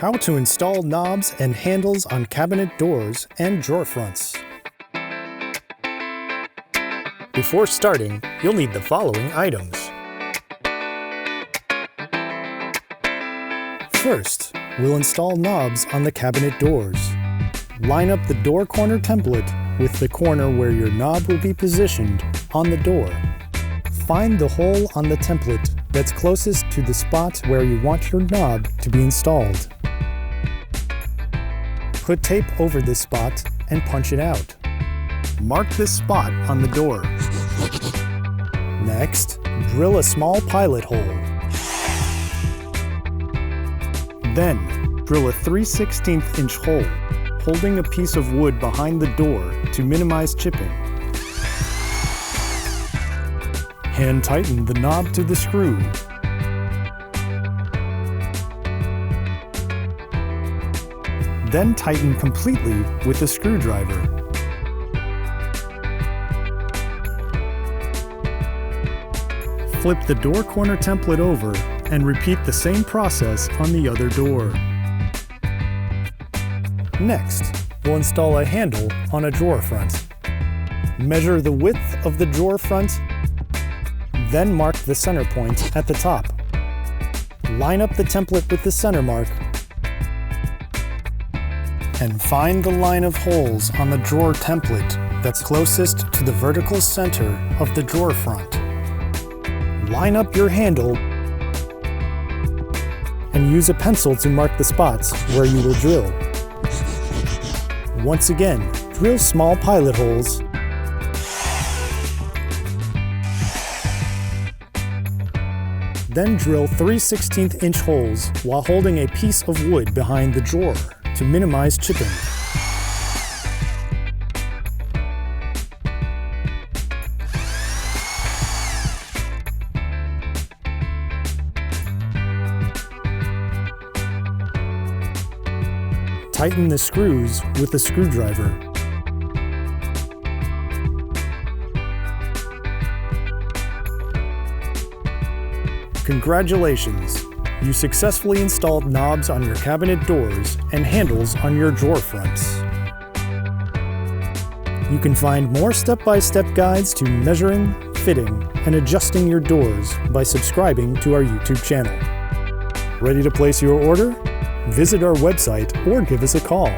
How to install knobs and handles on cabinet doors and drawer fronts. Before starting, you'll need the following items. First, we'll install knobs on the cabinet doors. Line up the door corner template with the corner where your knob will be positioned on the door. Find the hole on the template that's closest to the spot where you want your knob to be installed. Put tape over this spot and punch it out. Mark this spot on the door. Next, drill a small pilot hole. Then, drill a 3/16 inch hole, holding a piece of wood behind the door to minimize chipping. Hand tighten the knob to the screw. Then tighten completely with a screwdriver. Flip the door corner template over and repeat the same process on the other door. Next, we'll install a handle on a drawer front. Measure the width of the drawer front, then mark the center point at the top. Line up the template with the center mark and find the line of holes on the drawer template that's closest to the vertical center of the drawer front. Line up your handle and use a pencil to mark the spots where you will drill. Once again, drill small pilot holes then drill 3/16 inch holes while holding a piece of wood behind the drawer to minimize chipping. Tighten the screws with a screwdriver. Congratulations! You successfully installed knobs on your cabinet doors and handles on your drawer fronts. You can find more step-by-step guides to measuring, fitting, and adjusting your doors by subscribing to our YouTube channel. Ready to place your order? Visit our website or give us a call.